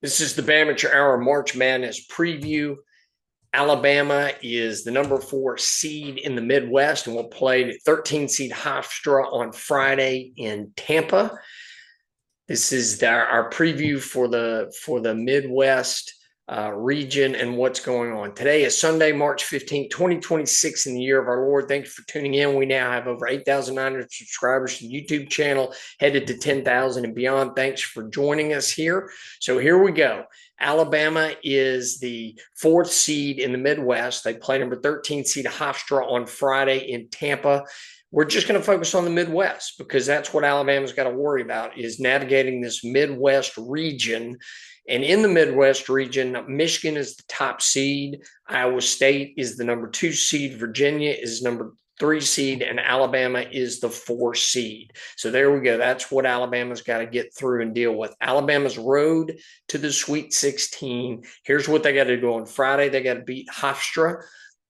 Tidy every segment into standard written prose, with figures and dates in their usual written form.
This is the Bama Hour March Madness preview. Alabama is the number 4 seed in the Midwest and will play the 13 seed Hofstra on Friday in Tampa. This is our preview for the Midwest region and what's going on. Today is Sunday, March 15th, 2026 in the year of our Lord. Thank you for tuning in. We now have over 8,900 subscribers to the YouTube channel, headed to 10,000 and beyond. Thanks for joining us here. So here we go. Alabama is the 4th seed in the Midwest. They play number 13 seed Hofstra on Friday in Tampa. We're just going to focus on the Midwest because that's what Alabama's got to worry about, is navigating this Midwest region. And in the Midwest region, Michigan is the top seed. Iowa State is the number 2 seed. Virginia is number 3 seed, and Alabama is the 4 seed. So there we go. That's what Alabama's got to get through and deal with. Alabama's road to the Sweet 16. Here's what they got to do on Friday. They got to beat Hofstra.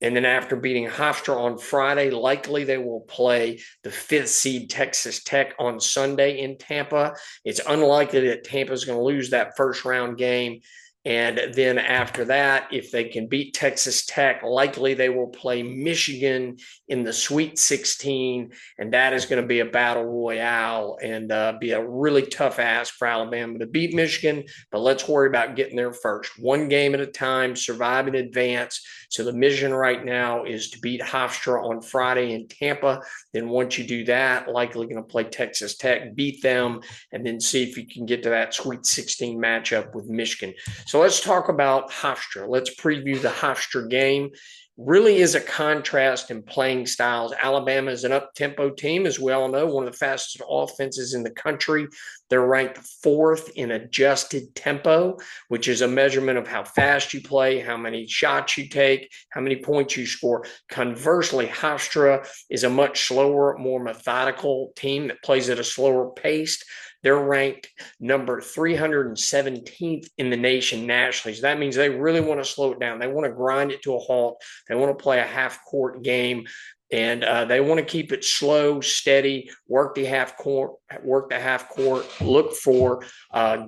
And then after beating Hofstra on Friday, likely they will play the 5th seed Texas Tech on Sunday in Tampa. It's unlikely that Tampa is going to lose that first round game. And then after that, if they can beat Texas Tech, likely they will play Michigan in the Sweet 16. And that is going to be a battle royale and be a really tough ask for Alabama to beat Michigan. But let's worry about getting there first. One game at a time, survive in advance. So the mission right now is to beat Hofstra on Friday in Tampa. Then once you do that, likely going to play Texas Tech, beat them, and then see if you can get to that Sweet 16 matchup with Michigan. So let's talk about Hofstra. Let's preview the Hofstra game. Really is a contrast in playing styles. Alabama is an up-tempo team, as we all know, one of the fastest offenses in the country. They're ranked 4th in adjusted tempo, which is a measurement of how fast you play, how many shots you take, how many points you score. Conversely, Hofstra is a much slower, more methodical team that plays at a slower pace. They're ranked number 317th in the nation nationally. So that means they really want to slow it down. They want to grind it to a halt. They want to play a half-court game. And they want to keep it slow, steady, work the half court, look for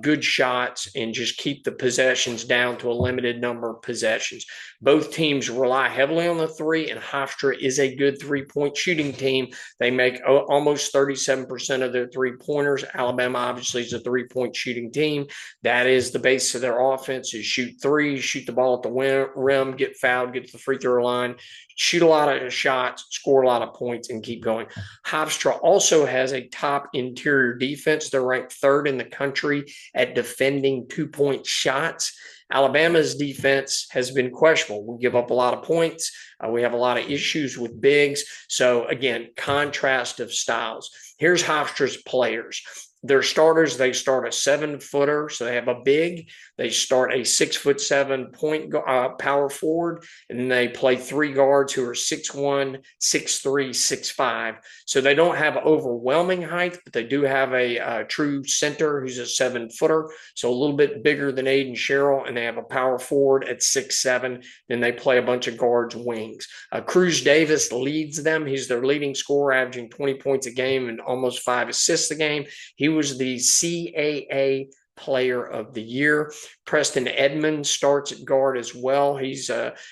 good shots, and just keep the possessions down to a limited number of possessions. Both teams rely heavily on the 3, and Hofstra is a good 3-point shooting team. They make almost 37% of their 3-pointers. Alabama obviously is a 3-point shooting team. That is the base of their offense: is shoot threes, shoot the ball at the rim, get fouled, get to the free throw line, shoot a lot of shots, score a lot of points, and keep going. Hofstra also has a top interior defense. They're ranked 3rd in the country at defending 2-point shots. Alabama's defense has been questionable. We give up a lot of points. We have a lot of issues with bigs. So again, contrast of styles. Here's Hofstra's players. Their starters, they start a 7-footer, so they have a big. They start a 6'7" point power forward, and then they play 3 guards who are 6'1", 6'3", 6'5". So they don't have overwhelming height, but they do have a true center who's a 7-footer, so a little bit bigger than Aiden Sherrill, and they have a power forward at 6'7". Then they play a bunch of guards, wings. Cruz Davis leads them. He's their leading scorer, averaging 20 points a game and almost 5 assists a game. He was the CAA Player of the Year. Preston Edmonds starts at guard as well.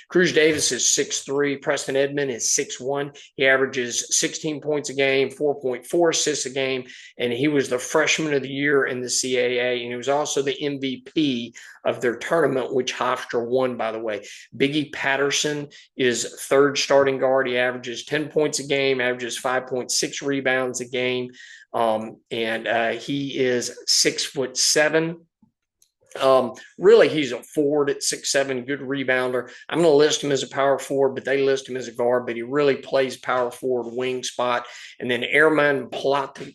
Cruz Davis is 6'3". Preston Edmonds is 6'1". He averages 16 points a game, 4.4 assists a game, and he was the freshman of the year in the CAA, and he was also the MVP of their tournament, which Hofstra won, by the way. Biggie Patterson is 3rd starting guard. He averages 10 points a game, averages 5.6 rebounds a game. He is 6'7". Really, he's a forward at 6'7", good rebounder. I'm going to list him as a power forward, but they list him as a guard, but he really plays power forward wing spot. And then Erman Plotnikov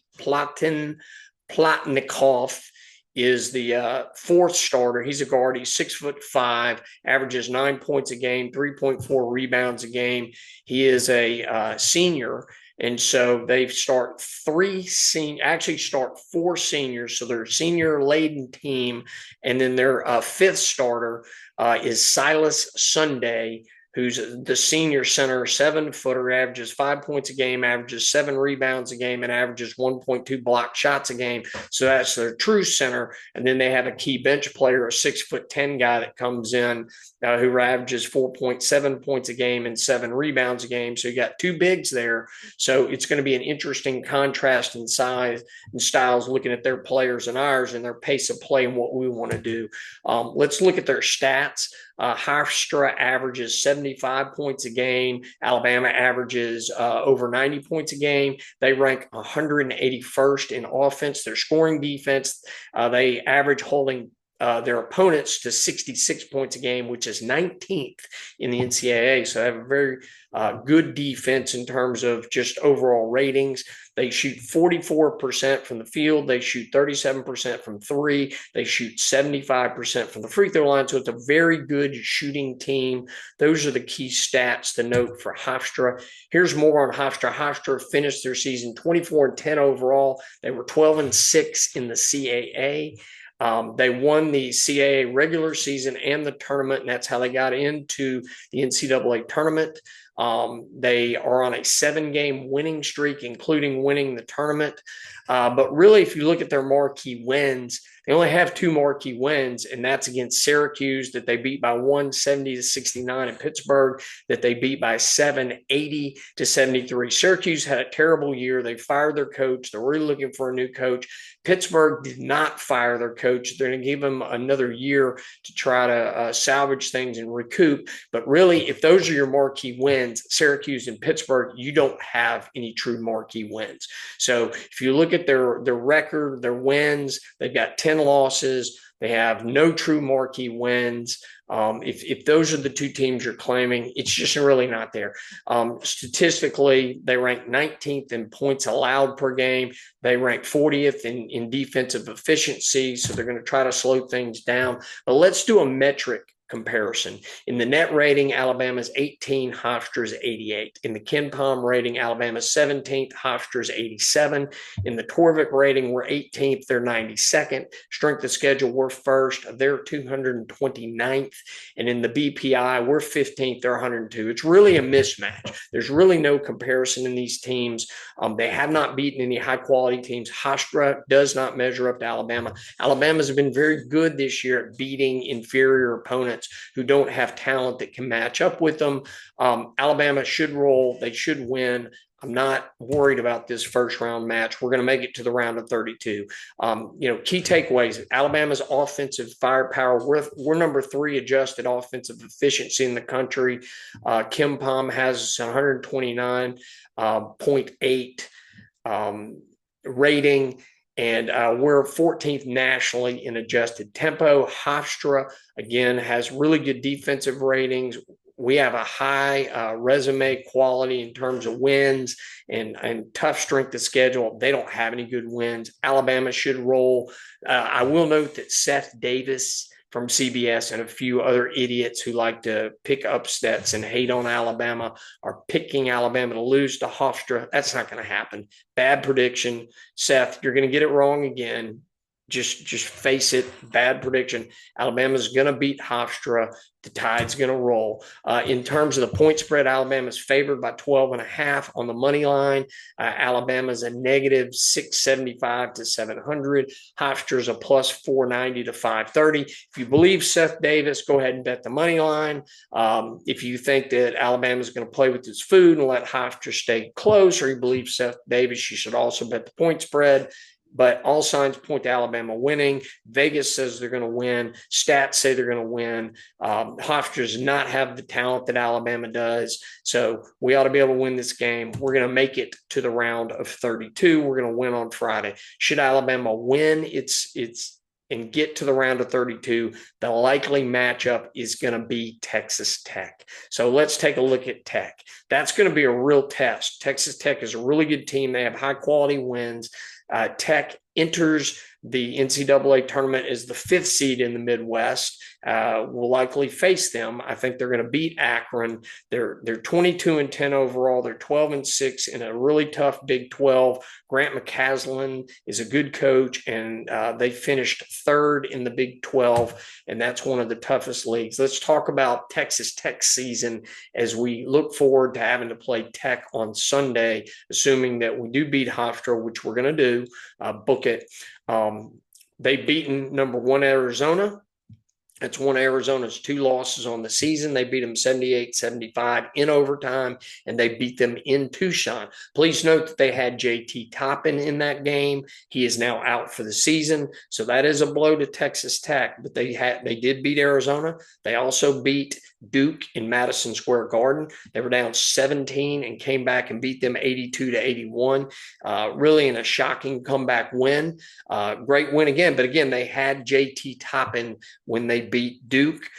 is the 4th starter. He's a guard. He's 6'5", averages 9 points a game, 3.4 rebounds a game. He is a senior. And so they start 4 seniors. So they're a senior-laden team. And then their 5th starter is Silas Sunday, who's the senior center, 7-footer, averages 5 points a game, averages 7 rebounds a game, and averages 1.2 block shots a game. So that's their true center. And then they have a key bench player, a 6'10" guy that comes in who averages 4.7 points a game and 7 rebounds a game. So you got 2 bigs there. So it's going to be an interesting contrast in size and styles looking at their players and ours and their pace of play and what we want to do. Let's look at their stats. Hofstra averages 75 points a game. Alabama averages over 90 points a game. They rank 181st in offense. Their scoring defense, they average holding their opponents to 66 points a game, which is 19th in the NCAA. So they have a very good defense in terms of just overall ratings. They shoot 44% from the field. They shoot 37% from 3. They shoot 75% from the free throw line. So it's a very good shooting team. Those are the key stats to note for Hofstra. Here's more on Hofstra. Hofstra finished their season 24-10 overall. They were 12-6 in the CAA. They won the CAA regular season and the tournament, and that's how they got into the NCAA tournament. They are on a 7-game winning streak, including winning the tournament. But really, if you look at their marquee wins, they only have 2 marquee wins, and that's against Syracuse that they beat by 170-69, and Pittsburgh that they beat by 780-73. Syracuse had a terrible year. They fired their coach. They're really looking for a new coach. Pittsburgh did not fire their coach. They're going to give them another year to try to salvage things and recoup. But really, if those are your marquee wins, Syracuse and Pittsburgh, you don't have any true marquee wins. So if you look at their record, their wins, they've got 10 losses. They have no true marquee wins. If those are the 2 teams you're claiming, it's just really not there. Statistically, they rank 19th in points allowed per game. They rank 40th in defensive efficiency, so they're going to try to slow things down. But let's do a metric comparison. In the net rating, Alabama's 18, Hofstra's 88. In the KenPom rating, Alabama's 17th, Hofstra's 87. In the Torvik rating, we're 18th, they're 92nd. Strength of schedule, we're 1st, they're 229th. And in the BPI, we're 15th, they're 102. It's really a mismatch. There's really no comparison in these teams. They have not beaten any high-quality teams. Hofstra does not measure up to Alabama. Alabama's been very good this year at beating inferior opponents who don't have talent that can match up with them. Alabama should roll. They should win. I'm not worried about this first round match. We're going to make it to the round of 32. Key takeaways: Alabama's offensive firepower. We're number 3 adjusted offensive efficiency in the country. KenPom has 129.8 rating. And we're 14th nationally in adjusted tempo. Hofstra, again, has really good defensive ratings. We have a high resume quality in terms of wins and tough strength of schedule. They don't have any good wins. Alabama should roll. I will note that Seth Davis from CBS and a few other idiots who like to pick upsets and hate on Alabama are picking Alabama to lose to Hofstra. That's not going to happen. Bad prediction. Seth, you're going to get it wrong again. Just face it. Bad prediction. Alabama's going to beat Hofstra. The tide's going to roll. In terms of the point spread, Alabama's favored by 12.5 on the money line. Alabama's a negative 675 to 700. Hofstra's a plus 490 to 530. If you believe Seth Davis, go ahead and bet the money line. If you think that Alabama's going to play with its food and let Hofstra stay close, or you believe Seth Davis, you should also bet the point spread. But all signs point to Alabama winning. Vegas says they're going to win. Stats say they're going to win. Hofstra does not have the talent that Alabama does. So we ought to be able to win this game. We're going to make it to the round of 32. We're going to win on Friday. Should Alabama win and get to the round of 32, the likely matchup is going to be Texas Tech. So let's take a look at Tech. That's going to be a real test. Texas Tech is a really good team. They have high-quality wins. Tech enters the NCAA tournament as the 5th seed in the Midwest, will likely face them. I think they're going to beat Akron. They're 22-10 overall. They're 12-6 in a really tough Big 12. Grant McCaslin is a good coach, and they finished 3rd in the Big 12, and that's one of the toughest leagues. Let's talk about Texas Tech season as we look forward to having to play Tech on Sunday, assuming that we do beat Hofstra, which we're going to do. Book it. They've beaten number 1 Arizona. That's one of Arizona's 2 losses on the season. They beat them 78-75 in overtime, and they beat them in Tucson. Please note that they had JT Toppin in that game. He is now out for the season, so that is a blow to Texas Tech. But they did beat Arizona. They also beat Duke in Madison Square Garden. They were down 17 and came back and beat them 82-81. Really in a shocking comeback win. Great win again, but again, they had JT Toppin when they beat Duke.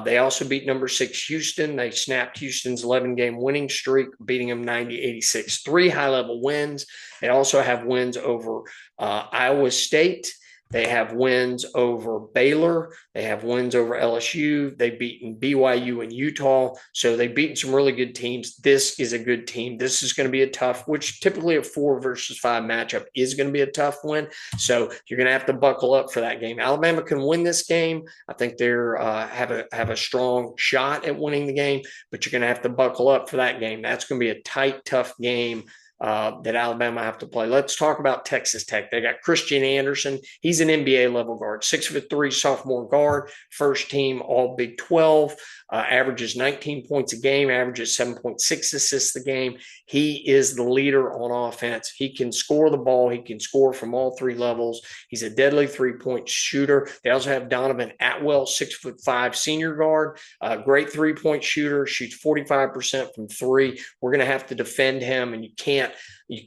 They also beat number 6 Houston. They snapped Houston's 11-game winning streak, beating them 90-86. 3 high-level wins. They also have wins over Iowa State. They have wins over Baylor. They have wins over LSU. They've beaten BYU and Utah. So they've beaten some really good teams. This is a good team. This is going to be a tough, which typically a 4 versus 5 matchup is going to be a tough win. So you're going to have to buckle up for that game. Alabama can win this game. I think they're have a strong shot at winning the game, but you're going to have to buckle up for that game. That's going to be a tight, tough game that Alabama have to play. Let's talk about Texas Tech. They got Christian Anderson. He's an NBA level guard, 6'3" sophomore guard, first team all Big 12, averages 19 points a game, averages 7.6 assists a game. He is the leader on offense. He can score the ball. He can score from all 3 levels. He's a deadly 3-point shooter. They also have Donovan Atwell, 6'5" senior guard, great 3-point shooter, shoots 45% from 3. We're going to have to defend him, and you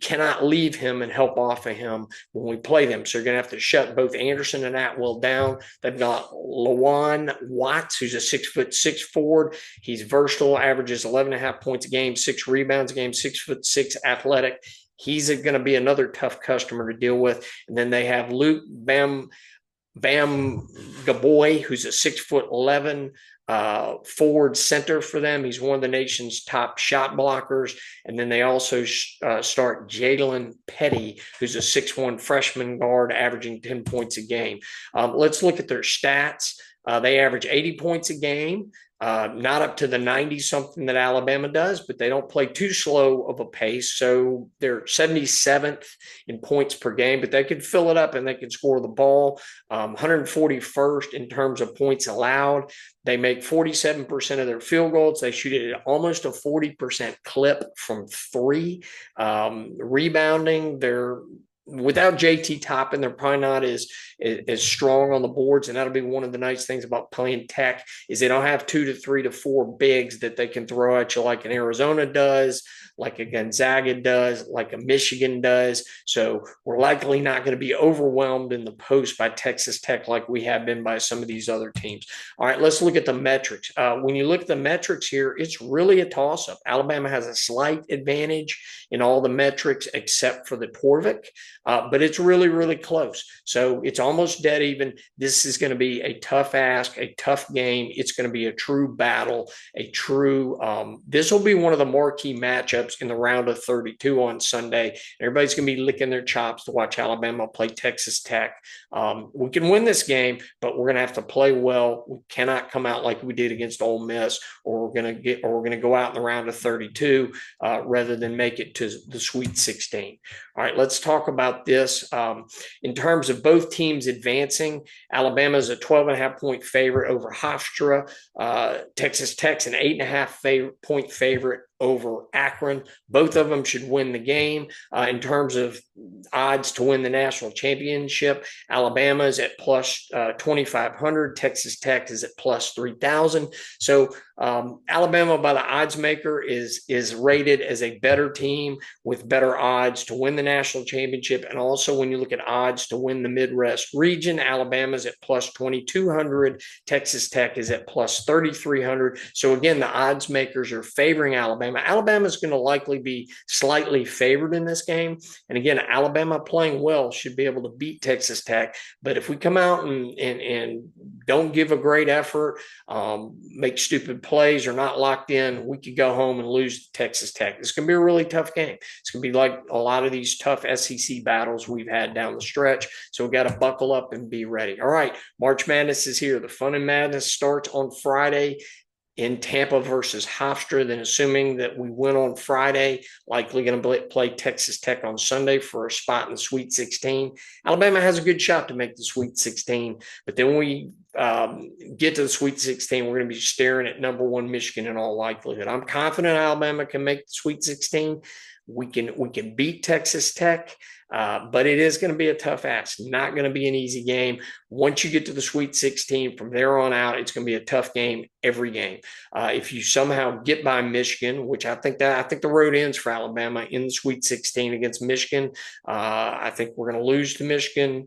cannot leave him and help off of him when we play them. So you're going to have to shut both Anderson and Atwell down. They've got Lawan Watts, who's a 6'6" forward. He's versatile, averages 11.5 points a game, 6 rebounds a game, 6'6", athletic. He's going to be another tough customer to deal with. And then they have Luke Bam Gaboy, who's a 6'11" forward center for them. He's one of the nation's top shot blockers. And then they also start Jalen Petty, who's a 6'1" freshman guard, averaging 10 points a game. Let's look at their stats. They average 80 points a game. Not up to the 90-something that Alabama does, but they don't play too slow of a pace. So they're 77th in points per game, but they could fill it up and they can score the ball. 141st in terms of points allowed. They make 47% of their field goals. They shoot it at almost a 40% clip from 3. Rebounding, they're without JT Toppin, they're probably not as strong on the boards, and that'll be one of the nice things about playing Tech is they don't have 2 to 3 to 4 bigs that they can throw at you like an Arizona does, like a Gonzaga does, like a Michigan does. So we're likely not going to be overwhelmed in the post by Texas Tech like we have been by some of these other teams. All right, let's look at the metrics. When you look at the metrics here, it's really a toss-up. Alabama has a slight advantage in all the metrics except for the Torvik. But it's really, really close. So it's almost dead even. This is going to be a tough ask, a tough game. It's going to be a true battle, this will be one of the marquee matchups in the round of 32 on Sunday. Everybody's going to be licking their chops to watch Alabama play Texas Tech. We can win this game, but we're going to have to play well. We cannot come out like we did against Ole Miss, or we're going to go out in the round of 32 rather than make it to the Sweet 16. All right, let's talk about this. In terms of both teams advancing, Alabama is a 12.5-point favorite over Hofstra. Texas Tech's an 8.5-point favorite over Akron. Both of them should win the game. In terms of odds to win the national championship, Alabama is at plus 2,500. Texas Tech is at plus 3,000. So Alabama, by the odds maker, is rated as a better team with better odds to win the national championship. And also, when you look at odds to win the Midwest region, Alabama is at plus 2,200. Texas Tech is at plus 3,300. So again, the odds makers are favoring Alabama Alabama. Alabama is going to likely be slightly favored in this game. And again, Alabama playing well should be able to beat Texas Tech. But if we come out and don't give a great effort, make stupid plays, or not locked in, we could go home and lose to Texas Tech. It's going to be a really tough game. It's going to be like a lot of these tough SEC battles we've had down the stretch. So we got to buckle up and be ready. All right, March Madness is here. The fun and madness starts on Friday in Tampa versus Hofstra. Then, assuming that we win on Friday, likely going to play Texas Tech on Sunday for a spot in the Sweet 16. Alabama has a good shot to make the Sweet 16, but then when we get to the Sweet 16, we're going to be staring at number one Michigan in all likelihood. I'm confident Alabama can make the Sweet 16. We can beat Texas Tech. But it is going to be a tough ask. Not going to be an easy game. Once you get to the Sweet 16, from there on out, it's going to be a tough game every game. If you somehow get by Michigan, which I think the road ends for Alabama in the Sweet 16 against Michigan. I think we're going to lose to Michigan.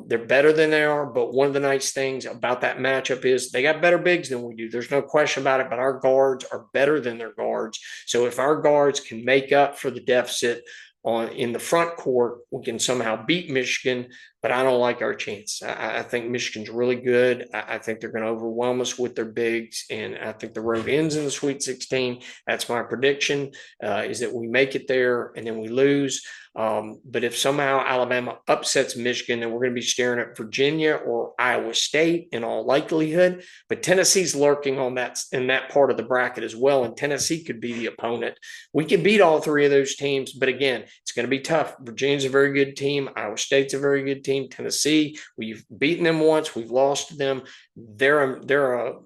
They're better than they are, but one of the nice things about that matchup is they got better bigs than we do. There's no question about it, but our guards are better than their guards. So if our guards can make up for the deficit in the front court, we can somehow beat Michigan, but I don't like our chance. I think Michigan's really good. I think they're going to overwhelm us with their bigs, and I think the road ends in the Sweet 16. That's my prediction, is that we make it there and then we lose. But if somehow Alabama upsets Michigan, then we're going to be staring at Virginia or Iowa State in all likelihood. But Tennessee's lurking in that part of the bracket as well, and Tennessee could be the opponent. We can beat all three of those teams, but again, it's going to be tough. Virginia's a very good team. Iowa State's a very good team. Tennessee, we've beaten them once. We've lost to them. They're a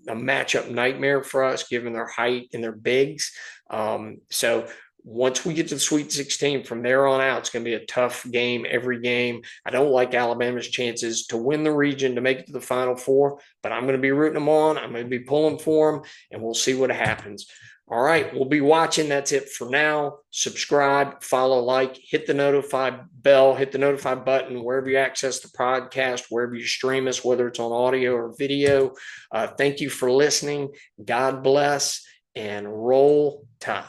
matchup nightmare for us, given their height and their bigs. So once we get to the Sweet 16, from there on out, it's going to be a tough game every game. I don't like Alabama's chances to win the region, to make it to the Final Four, but I'm going to be rooting them on. I'm going to be pulling for them, and we'll see what happens. All right, we'll be watching. That's it for now. Subscribe, follow, like, hit the notify bell, hit the notify button wherever you access the podcast, wherever you stream us, whether it's on audio or video. Thank you for listening. God bless, and roll Tide.